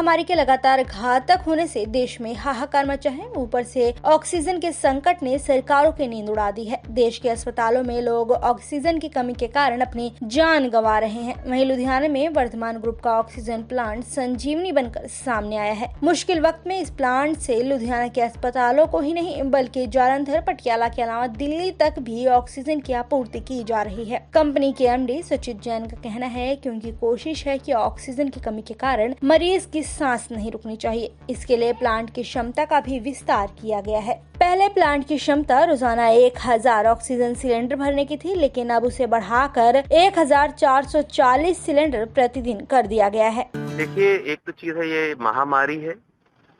महामारी के लगातार घातक होने से देश में हाहाकार मचा है। ऊपर से ऑक्सीजन के संकट ने सरकारों की नींद उड़ा दी है। देश के अस्पतालों में लोग ऑक्सीजन की कमी के कारण अपनी जान गंवा रहे हैं। वहीं लुधियाना में वर्धमान ग्रुप का ऑक्सीजन प्लांट संजीवनी बनकर सामने आया है। मुश्किल वक्त में इस प्लांट से लुधियाना के अस्पतालों को ही नहीं बल्कि जालंधर, पटियाला के अलावा दिल्ली तक भी ऑक्सीजन की आपूर्ति की जा रही है। कंपनी के एमडी सचित जैन का कहना है कि उनकी कोशिश है कि ऑक्सीजन की कमी के कारण मरीज की सांस नहीं रुकनी चाहिए। इसके लिए प्लांट की क्षमता का भी विस्तार किया गया है। पहले प्लांट की क्षमता रोजाना 1000 ऑक्सीजन सिलेंडर भरने की थी, लेकिन अब उसे बढ़ाकर 1440 सिलेंडर प्रतिदिन कर दिया गया है। देखिए, एक तो चीज है, ये महामारी है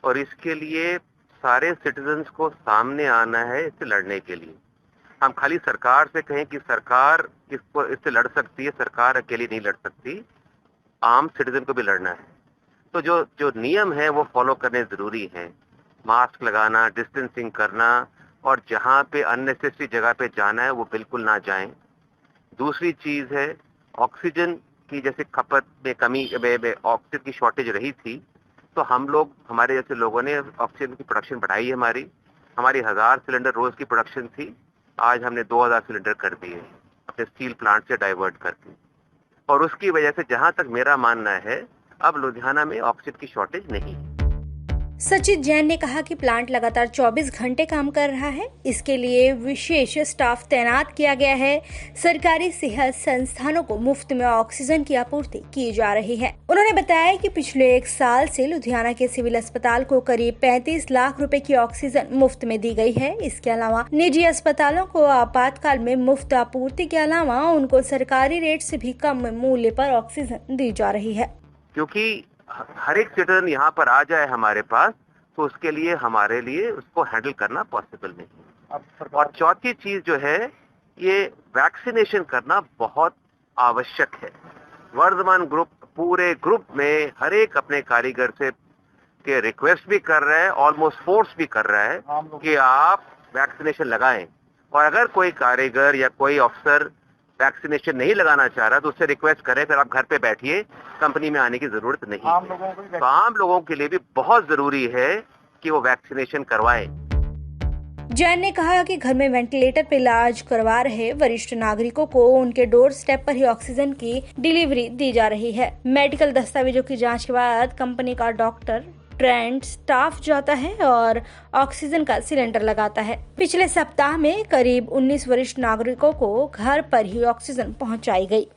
और इसके लिए सारे सिटीजन्स को सामने आना है इससे लड़ने के लिए। हम खाली सरकार से कहें कि सरकार इससे लड़ सकती है, सरकार अकेली नहीं लड़ सकती, आम सिटीजन को भी लड़ना है। तो जो नियम है वो फॉलो करने जरूरी है। मास्क लगाना, डिस्टेंसिंग करना और जहाँ पे अननेसेसरी जगह पे जाना है वो बिल्कुल ना जाएं। दूसरी चीज है, ऑक्सीजन की जैसे खपत में कमी, ऑक्सीजन की शॉर्टेज रही थी, तो हम लोग, हमारे जैसे लोगों ने ऑक्सीजन की प्रोडक्शन बढ़ाई है। हमारी 1000 सिलेंडर रोज की प्रोडक्शन थी, आज हमने 2000 सिलेंडर कर दिए अपने स्टील प्लांट से डाइवर्ट करके। और उसकी वजह से जहां तक मेरा मानना है, अब लुधियाना में ऑक्सीजन की शॉर्टेज नहीं है। सचित जैन ने कहा कि प्लांट लगातार 24 घंटे काम कर रहा है। इसके लिए विशेष स्टाफ तैनात किया गया है। सरकारी सेहत संस्थानों को मुफ्त में ऑक्सीजन की आपूर्ति की जा रही है। उन्होंने बताया कि पिछले 1 साल से लुधियाना के सिविल अस्पताल को करीब 35 लाख रुपए की ऑक्सीजन मुफ्त में दी गई है। इसके अलावा निजी अस्पतालों को आपातकाल में मुफ्त आपूर्ति के अलावा उनको सरकारी रेट से भी कम मूल्य पर ऑक्सीजन दी जा रही है। क्योंकि हर एक सिटीजन यहाँ पर आ जाए हमारे पास, तो उसके लिए हमारे लिए उसको हैंडल करना पॉसिबल नहीं। और चौथी चीज जो है, ये वैक्सीनेशन करना बहुत आवश्यक है। वर्धमान ग्रुप पूरे ग्रुप में हर एक अपने कारीगर से के रिक्वेस्ट भी कर रहा है, ऑलमोस्ट फोर्स भी कर रहा है कि आप वैक्सीनेशन लगाएं। और अगर कोई कारीगर या कोई अफसर वैक्सीनेशन नहीं लगाना चाह रहा तो उससे रिक्वेस्ट करें, फिर आप घर पे बैठिए, कंपनी में आने की जरूरत नहीं है। तो आम लोगों के लिए भी बहुत जरूरी है कि वो वैक्सीनेशन करवाएं। जैन ने कहा कि घर में वेंटिलेटर पर इलाज करवा रहे वरिष्ठ नागरिकों को उनके डोर स्टेप पर ही ऑक्सीजन की डिलीवरी दी जा रही है। मेडिकल दस्तावेजों की जांच के बाद कंपनी का डॉक्टर ट्रेंड स्टाफ जाता है और ऑक्सीजन का सिलेंडर लगाता है। पिछले सप्ताह में करीब 19 वरिष्ठ नागरिकों को घर पर ही ऑक्सीजन पहुंचाई गई।